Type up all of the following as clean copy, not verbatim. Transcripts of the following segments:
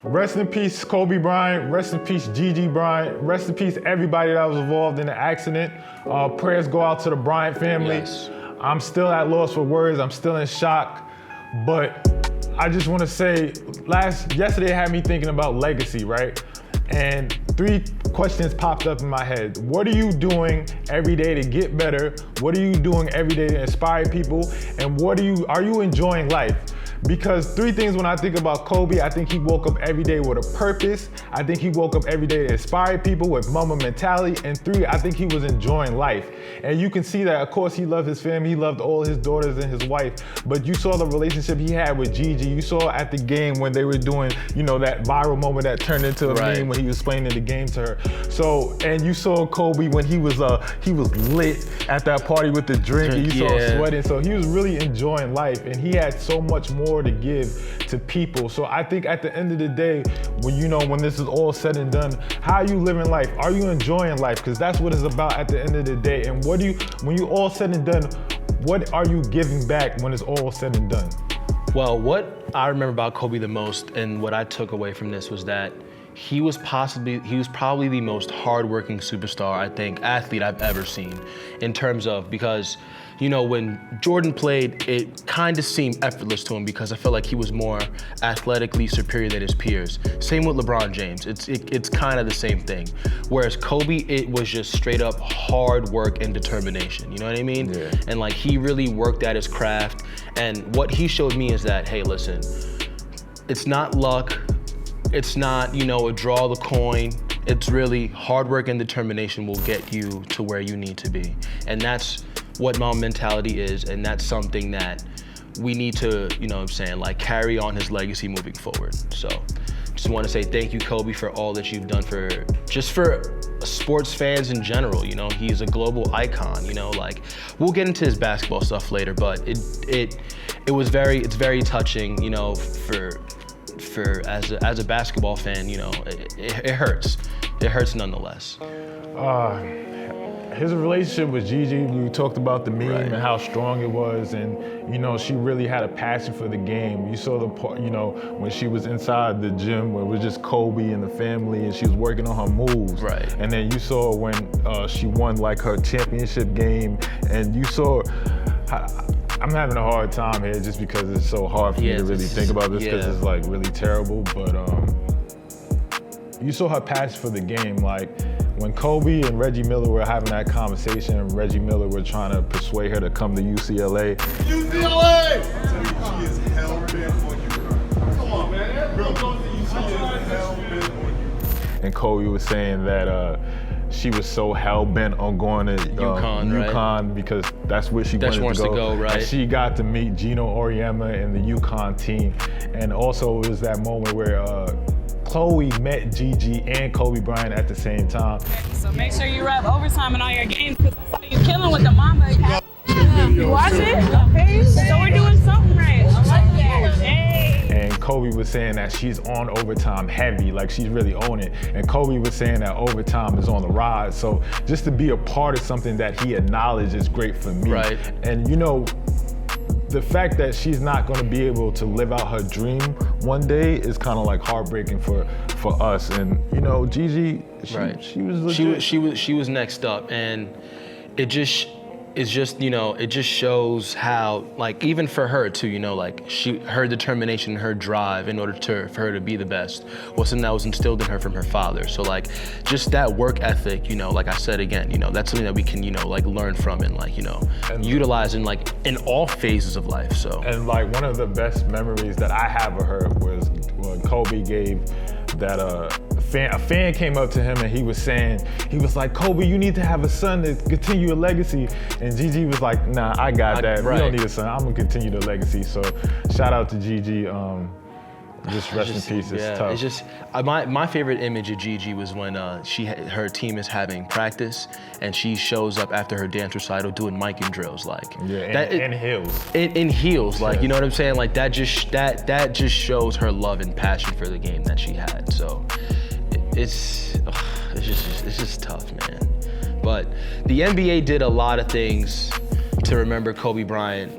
Rest in peace, Kobe Bryant. Rest in peace, Gigi Bryant. Rest in peace, everybody that was involved in the accident. Prayers go out to the Bryant family. Yes. I'm still at loss for words. I'm still in shock. But I just want to say, yesterday had me thinking about legacy, right? And 3 questions popped up in my head. What are you doing every day to get better? What are you doing every day to inspire people? And are you enjoying life? Because 3 things when I think about Kobe, I think he woke up every day with a purpose. I think he woke up every day to inspire people with Mamba mentality. And 3, I think he was enjoying life. And you can see that, of course, he loved his family. He loved all his daughters and his wife. But you saw the relationship he had with Gigi. You saw at the game when they were doing, that viral moment that turned into a meme when he was explaining the game to her. So, and you saw Kobe when he was lit at that party with the drink. And you saw him sweating. So he was really enjoying life. And he had so much more to give to people. So I think at the end of the day, when this is all said and done, how are you living life? Are you enjoying life? Because that's what it's about at the end of the day. And when you all said and done, what are you giving back when it's all said and done? Well, what I remember about Kobe the most and what I took away from this was that he was probably the most hardworking superstar, athlete I've ever seen in terms of, because when Jordan played, it kind of seemed effortless to him because I felt like he was more athletically superior than his peers. Same with LeBron James. It's kind of the same thing. Whereas Kobe, it was just straight up hard work and determination. You know what I mean? Yeah. And he really worked at his craft. And what he showed me is that, hey, listen, it's not luck. It's not, a draw the coin. It's really hard work and determination will get you to where you need to be. And that's what Mamba mentality is, and that's something that we need to, carry on his legacy moving forward. So just want to say thank you, Kobe, for all that you've done for sports fans in general. He's a global icon, we'll get into his basketball stuff later, but it's very touching, for as a basketball fan, it hurts. It hurts nonetheless. His relationship with Gigi, we talked about the meme and how strong it was, and she really had a passion for the game. You saw the part, when she was inside the gym where it was just Kobe and the family, and she was working on her moves. Right. And then you saw when she won her championship game, and you saw. I'm having a hard time here just because it's so hard for me to really think about this because it's really terrible. But you saw her passion for the game, when Kobe and Reggie Miller were having that conversation, and Reggie Miller were trying to persuade her to come to UCLA. UCLA! She is hell-bent on you. Come on, man. Everyone goes to UCLA. She is hell-bent on you. And Kobe was saying that she was so hell-bent on going to UConn because that's where she wanted to go. Right? And she got to meet Gino Auriemma and the UConn team. And also it was that moment where Chloe met Gigi and Kobe Bryant at the same time. So make sure you rep overtime in all your games because you're killing with the Mamba. You watch it? Okay. So we're doing something right. I like that. Hey. And Kobe was saying that she's on overtime heavy, she's really on it. And Kobe was saying that overtime is on the rise. So just to be a part of something that he acknowledged is great for me. Right. And the fact that she's not going to be able to live out her dream one day is kind of heartbreaking for us. And Gigi, she was legit. She was next up, and it just shows how even for her too, her determination, her drive in order for her to be the best was something that was instilled in her from her father. So just that work ethic, like I said again, that's something that we can learn from and utilize in all phases of life. So one of the best memories that I have of her was when Kobe gave that a fan came up to him and he was like, Kobe, you need to have a son to continue a legacy. And Gigi was like, nah, I got that. We don't need a son. I'm gonna continue the legacy. So shout out to Gigi. Just rest in peace. It's tough. It's just my favorite image of Gigi was when her team is having practice and she shows up after her dance recital doing miking drills in heels. In heels, you know what I'm saying? That just shows her love and passion for the game that she had. So it's just tough, man. But the NBA did a lot of things to remember Kobe Bryant,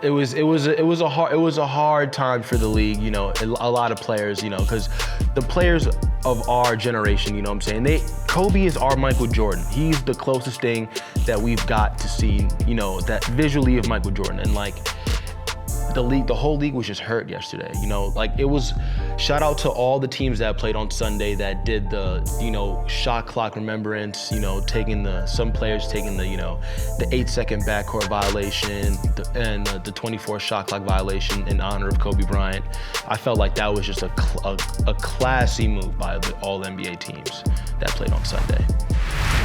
It was a hard time for the league, you know, a lot of players, you know, because the players of our generation, you know what I'm saying, Kobe is our Michael Jordan. He's the closest thing that we've got to see, you know, that visually of Michael Jordan. And like, the whole league was just hurt yesterday, you know, like it was, shout out to all the teams that played on Sunday that did the, you know, shot clock remembrance, you know, some players taking the, you know, the 8-second backcourt violation and the 24 shot clock violation in honor of Kobe Bryant. I felt like that was just a classy move by all NBA teams that played on Sunday.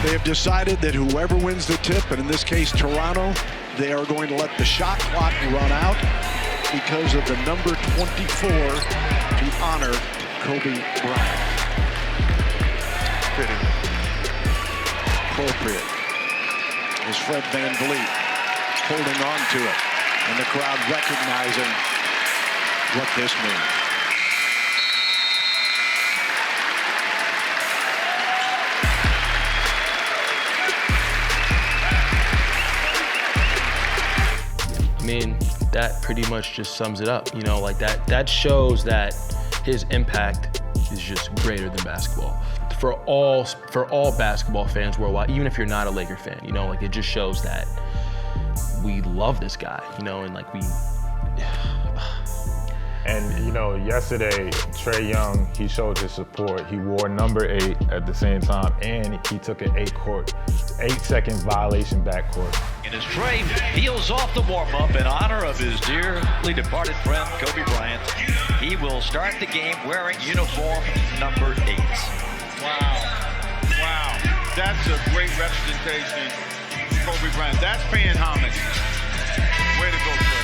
They have decided that whoever wins the tip, and in this case Toronto, they are going to let the shot clock run out because of the number 24 to honor Kobe Bryant. Fitting. Appropriate. Is Fred VanVleet holding on to it, and the crowd recognizing what this means. I mean, that pretty much just sums it up, you know, like that shows that his impact is just greater than basketball. For all basketball fans worldwide, even if you're not a Laker fan, you know, like it just shows that we love this guy, you know, and like And, you know, yesterday, Trae Young, he showed his support. He wore number 8 at the same time, and he took an 8-second violation backcourt. And as Trae peels off the warm-up in honor of his dearly departed friend, Kobe Bryant, he will start the game wearing uniform number 8. Wow. Wow. That's a great representation of Kobe Bryant. That's paying homage. Way to go, Trae.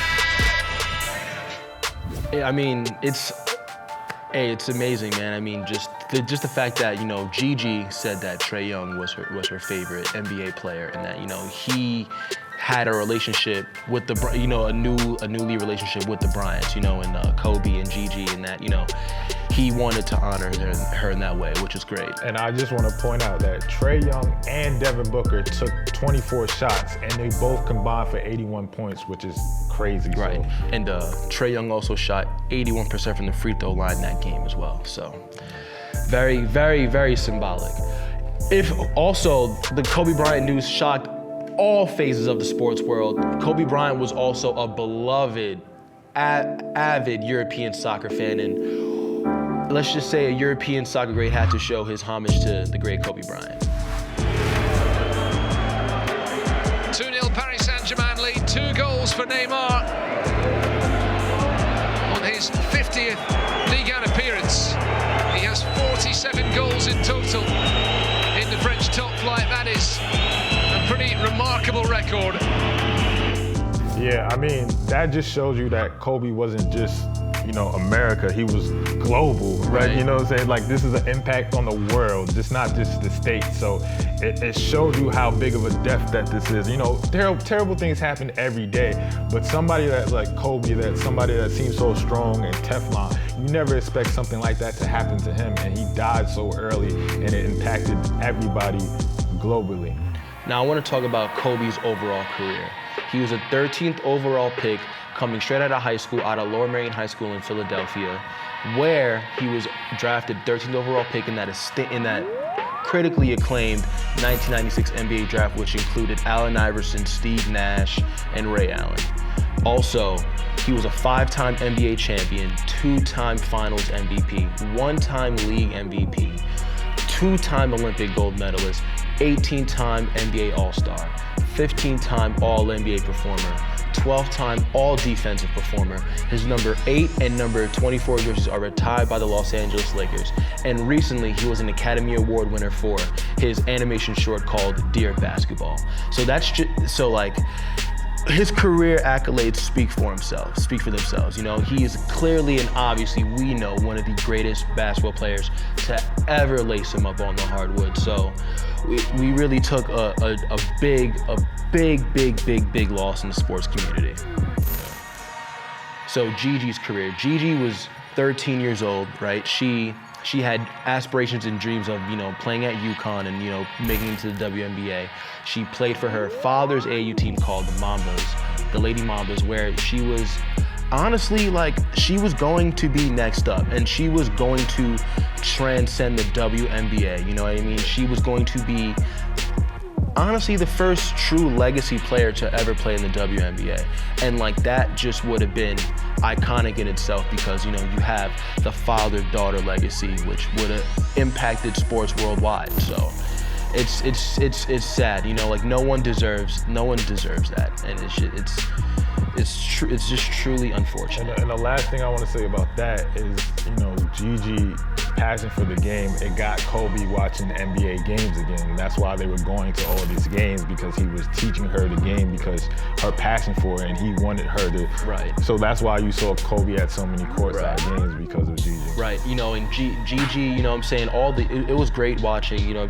I mean, it's amazing, man. I mean, just the fact that, you know, Gigi said that Trae Young was her favorite NBA player, and that, you know, he had a relationship with a newly relationship with the Bryants, you know, and Kobe and Gigi, and that, you know, he wanted to honor her in that way, which is great. And I just want to point out that Trae Young and Devin Booker took 24 shots, and they both combined for 81 points, which is crazy. Right, so. and Trae Young also shot 81% from the free throw line that game as well. So very, very, very symbolic. If also the Kobe Bryant news shocked all phases of the sports world, Kobe Bryant was also a beloved, avid European soccer fan, and let's just say a European soccer great had to show his homage to the great Kobe Bryant. 2-0 Paris Saint-Germain lead, 2 goals for Neymar on his 50th Ligue 1 appearance. He has 47 goals in total in the French top flight. That is a pretty remarkable record. Yeah, I mean, that just shows you that Kobe wasn't just, you know, America, he was global, right? You know what I'm saying? Like, this is an impact on the world, just not just the States. So it shows you how big of a death that this is. You know, terrible things happen every day, but somebody that like Kobe, somebody that seems so strong and Teflon, you never expect something like that to happen to him, and he died so early, and it impacted everybody globally. Now I want to talk about Kobe's overall career. He was a 13th overall pick coming straight out of high school, out of Lower Merion High School in Philadelphia, where he was drafted 13th overall pick in that critically acclaimed 1996 NBA draft, which included Allen Iverson, Steve Nash, and Ray Allen. Also, he was a 5-time NBA champion, 2-time Finals MVP, 1-time League MVP, 2-time Olympic gold medalist, 18-time NBA All-Star, 15-time All-NBA performer, 12-time All-Defensive performer. His number 8 and number 24 jerseys are retired by the Los Angeles Lakers. And recently, he was an Academy Award winner for his animation short called Dear Basketball. So that's just, so like, his career accolades speak for themselves. You know, he is clearly and obviously, we know, one of the greatest basketball players to ever lace him up on the hardwood. So we really took a big loss in the sports community. So Gigi's career. Gigi was 13 years old, right? She she had aspirations and dreams of, playing at UConn and, making it to the WNBA. She played for her father's AAU team called the Mambas, the Lady Mambas, where she was honestly, she was going to be next up, and she was going to transcend the WNBA, you know what I mean? She was going to be, honestly, the first true legacy player to ever play in the WNBA. And that just would have been iconic in itself because, you have the father-daughter legacy, which would have impacted sports worldwide. So it's sad, no one deserves that. And it's just truly unfortunate. And the last thing I want to say about that is, Gigi passion for the game, it got Kobe watching NBA games again. And that's why they were going to all these games, because he was teaching her the game because her passion for it, and he wanted her to. Right. So that's why you saw Kobe at so many courtside games, because of Gigi. Right. And Gigi, it was great watching,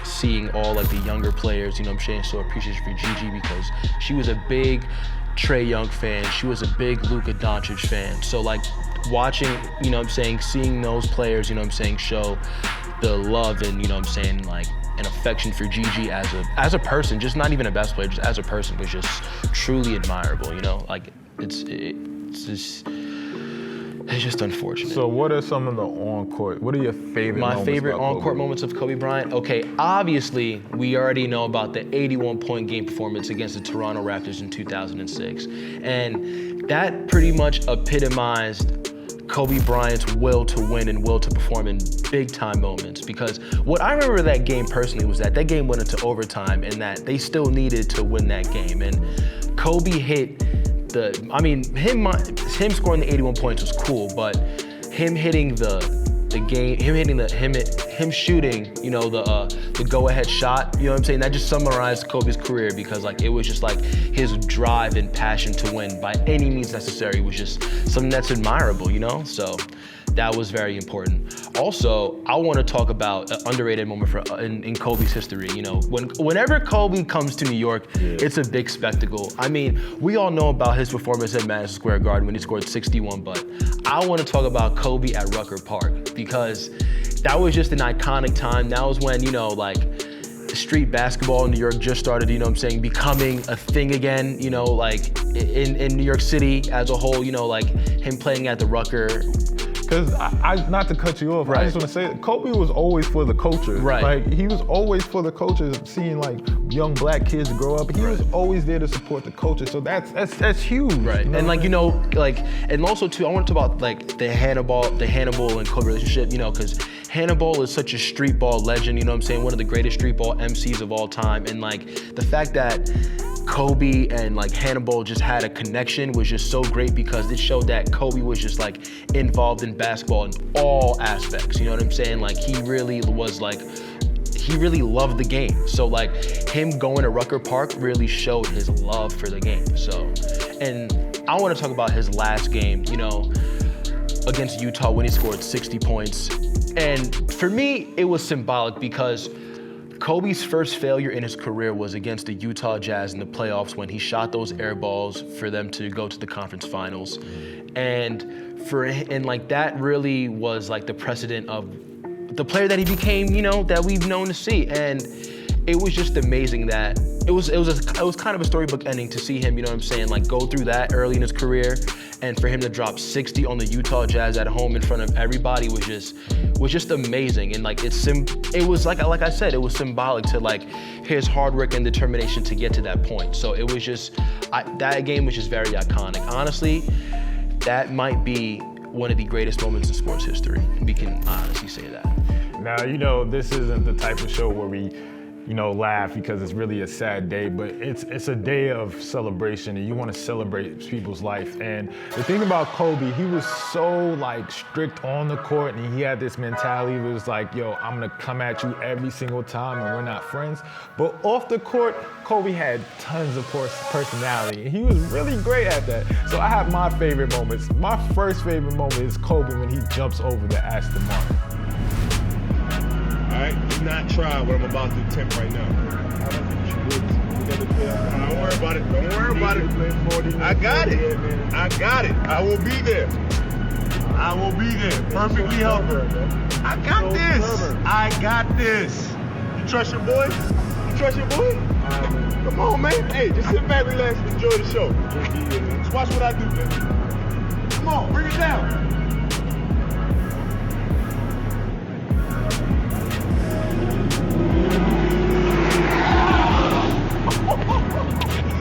seeing all the younger players, so appreciative for Gigi because she was a big Trae Young fan. She was a big Luka Doncic fan. So watching, seeing those players, show the love and, an affection for Gigi as a person, just not even a best player, just as a person, was just truly admirable, it's just unfortunate. So what are some of the on-court, what are your favorite moments? My favorite on-court moments of Kobe Bryant? Okay, obviously, we already know about the 81-point game performance against the Toronto Raptors in 2006. And that pretty much epitomized Kobe Bryant's will to win and will to perform in big-time moments. Because what I remember that game personally was that game went into overtime and that they still needed to win that game. And Kobe hit him scoring the 81 points was cool, but him hitting the game, him shooting, the go-ahead shot, that just summarized Kobe's career because it was just his drive and passion to win by any means necessary was just something that's admirable, so that was very important. Also, I want to talk about an underrated moment in Kobe's history. Whenever Kobe comes to New York, it's a big spectacle. We all know about his performance at Madison Square Garden when he scored 61, but I want to talk about Kobe at Rucker Park because that was just an iconic time. That was when, street basketball in New York just started, becoming a thing again, in New York City as a whole, him playing at the Rucker. Because I not to cut you off, I just want to say Kobe was always for the culture. Right. He was always for the culture, seeing young black kids grow up. He was always there to support the culture. So that's huge. Right. And and also too, I want to talk about the Hannibal and Kobe relationship, because Hannibal is such a street ball legend, one of the greatest street ball MCs of all time. And the fact that Kobe and Hannibal just had a connection was just so great because it showed that Kobe was just involved in basketball in all aspects. You know what I'm saying? He really was he really loved the game. So him going to Rucker Park really showed his love for the game. So, and I want to talk about his last game, against Utah when he scored 60 points. And for me, it was symbolic because Kobe's first failure in his career was against the Utah Jazz in the playoffs when he shot those air balls for them to go to the conference finals. And that really was the precedent of the player that he became, that we've known to see. And it was just amazing that it was kind of a storybook ending to see him, go through that early in his career, and for him to drop 60 on the Utah Jazz at home in front of everybody was just amazing. And it was like I said, it was symbolic to his hard work and determination to get to that point. So it was just that game was just very iconic. Honestly, that might be one of the greatest moments in sports history. We can honestly say that. Now, this isn't the type of show where we laugh because it's really a sad day, but it's a day of celebration and you want to celebrate people's life. And the thing about Kobe, he was so strict on the court and he had this mentality. It was yo, I'm gonna come at you every single time and we're not friends. But off the court, Kobe had tons of personality and he was really great at that. So I have my favorite moments. My first favorite moment is Kobe when he jumps over the Aston Martin. All right, do not try what I'm about to attempt right now. Don't worry about it. Don't worry about it. I got it. I got it. I will be there. I will be there, perfectly healthy. I got this. I got this. You trust your boy? You trust your boy? Come on, man. Hey, just sit back, relax, and enjoy the show. Just watch what I do, man. Come on, bring it down.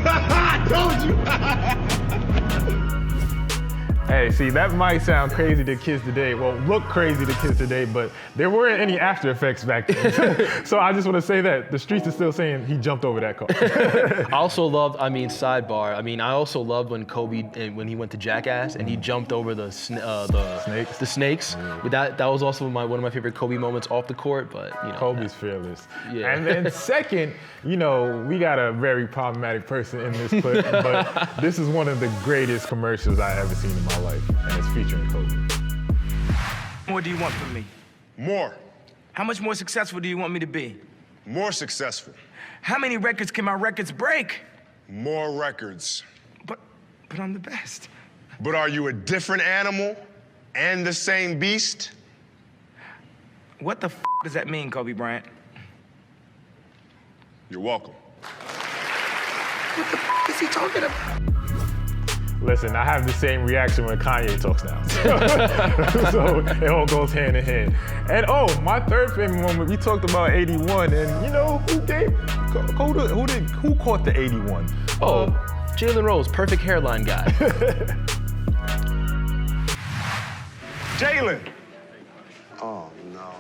I told you. Hey, see, that might sound crazy to kids today. Well, look crazy to kids today, but there weren't any after effects back then. So I just want to say that the streets are still saying he jumped over that car. I also loved, sidebar. I also loved when Kobe, when he went to Jackass and he jumped over the snakes. The snakes. But that was also one of my favorite Kobe moments off the court. But Kobe's fearless. Yeah. And then second, we got a very problematic person in this clip, but this is one of the greatest commercials I ever seen in my life, and it's featuring Kobe. What do you want from me? More. How much more successful do you want me to be? More successful. How many records can my records break? More records. But I'm the best. But are you a different animal and the same beast? What the does that mean, Kobe Bryant? You're welcome. What the is he talking about? Listen, I have the same reaction when Kanye talks now. So it all goes hand in hand. And my third favorite moment, we talked about 81, and who caught the 81? Jalen Rose, perfect hairline guy. Jalen. Oh, no.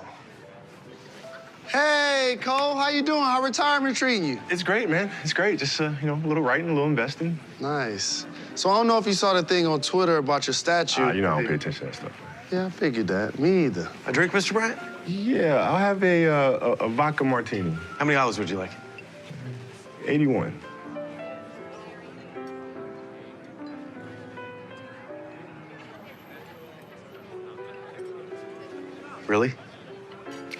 Hey, Cole, how you doing? How retirement treating you? It's great, man. It's great. Just, a little writing, a little investing. Nice. So I don't know if you saw the thing on Twitter about your statue. I don't pay attention to that stuff. Yeah, I figured that. Me either. A drink, Mr. Bryant? Yeah, I'll have a vodka martini. How many olives would you like? 81. Really?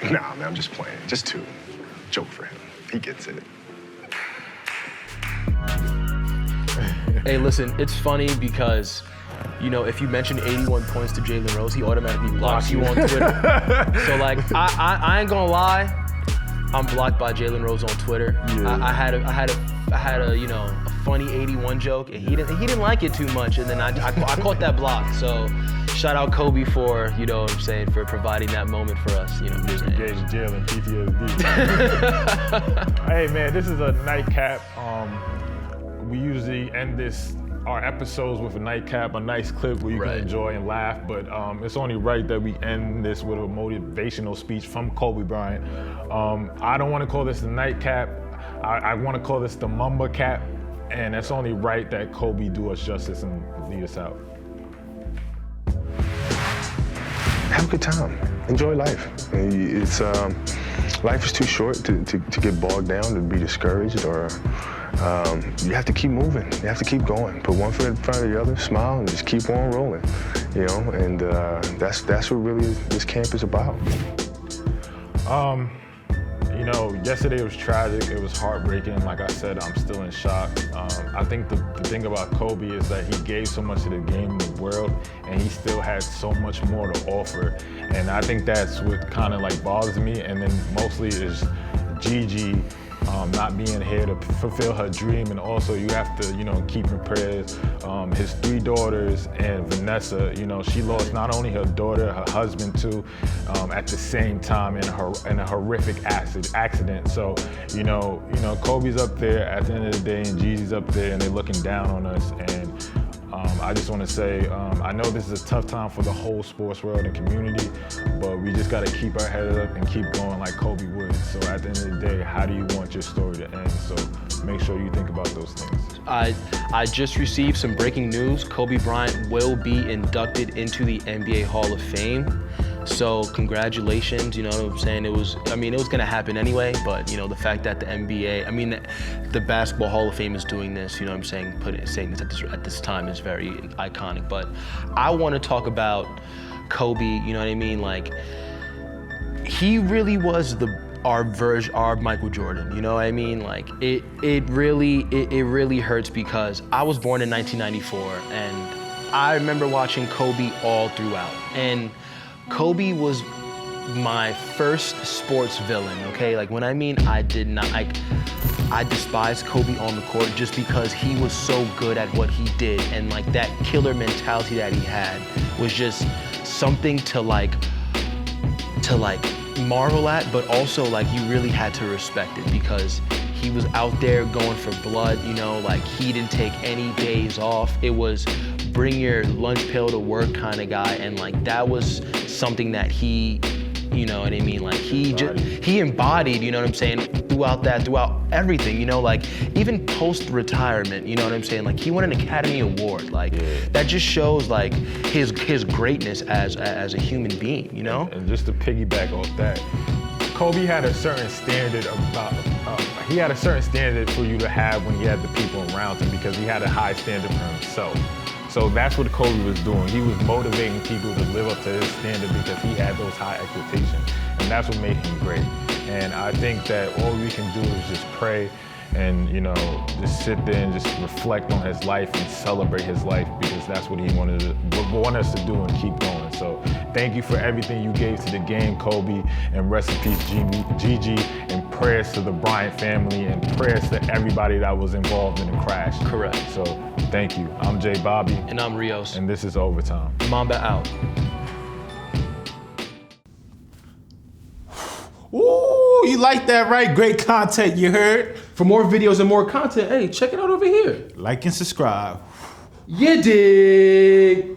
Nah, man, I'm just playing. Just 2. Joke for him. He gets it. Hey, listen, it's funny because, if you mention 81 points to Jalen Rose, he automatically blocks you on Twitter. So, I ain't gonna lie, I'm blocked by Jalen Rose on Twitter. Yeah. I had a funny 81 joke, and he didn't like it too much, and then I caught that block. So, shout out Kobe for, for providing that moment for us. Gave Jalen PTSD. Hey, man, this is a nightcap. We usually end our episodes with a nightcap, a nice clip where you can enjoy and laugh, but it's only right that we end this with a motivational speech from Kobe Bryant. I don't want to call this the nightcap. I want to call this the Mamba cap, and it's only right that Kobe do us justice and lead us out. Have a good time. Enjoy life. It's life is too short to get bogged down, to be discouraged, or you have to keep moving. You have to keep going. Put one foot in front of the other, smile, and just keep on rolling. And that's what really this camp is about. Yesterday was tragic. It was heartbreaking. Like I said, I'm still in shock. I think the thing about Kobe is that he gave so much to the game and the world, and he still had so much more to offer. And I think that's what kind of bothers me. And then mostly is Gigi not being here to fulfill her dream, and also you have to, keep in prayers his 3 daughters and Vanessa. She lost not only her daughter, her husband too, at the same time in a horrific accident. So, Kobe's up there at the end of the day, and Gigi's up there, and they're looking down on us. And I just want to say, I know this is a tough time for the whole sports world and community, but we just got to keep our head up and keep going like Kobe would. So at the end of the day, how do you want your story to end? So make sure you think about those things. I just received some breaking news. Kobe Bryant will be inducted into the NBA Hall of Fame. So congratulations, you know what I'm saying? It was gonna happen anyway, but the fact that the NBA, the Basketball Hall of Fame is doing this, you know what I'm saying? Saying this at this time is very iconic. But I want to talk about Kobe, you know what I mean? He really was our Michael Jordan, you know what I mean? It really hurts because I was born in 1994, and I remember watching Kobe all throughout. And Kobe was my first sports villain, okay? Like, when I mean I did not, like, I despised Kobe on the court just because he was so good at what he did, and like that killer mentality that he had was just something to marvel at, but also like you really had to respect it because he was out there going for blood, you know, like he didn't take any days off. It was bring your lunch pail to work kind of guy, and like that was something that he, you know what I mean? Like he embodied, you know what I'm saying, throughout everything, you know, like even post-retirement, you know what I'm saying? Like he won an Academy Award, like that just shows like his greatness as a human being, you know? And just to piggyback off that, Kobe had a certain standard he had a certain standard for you to have when he had the people around him because he had a high standard for himself. So that's what Kobe was doing. He was motivating people to live up to his standard because he had those high expectations. And that's what made him great. And I think that all we can do is just pray and, you know, just sit there and just reflect on his life and celebrate his life because that's what he wanted us to do and keep going. So thank you for everything you gave to the game, Kobe, and rest in peace, Gigi, and prayers to the Bryant family and prayers to everybody that was involved in the crash. Correct. So thank you. I'm J.Bobby. And I'm Rios. And this is Overtime. Mamba out. Ooh, you like that, right? Great content, you heard? For more videos and more content, hey, check it out over here. Like and subscribe. You dig?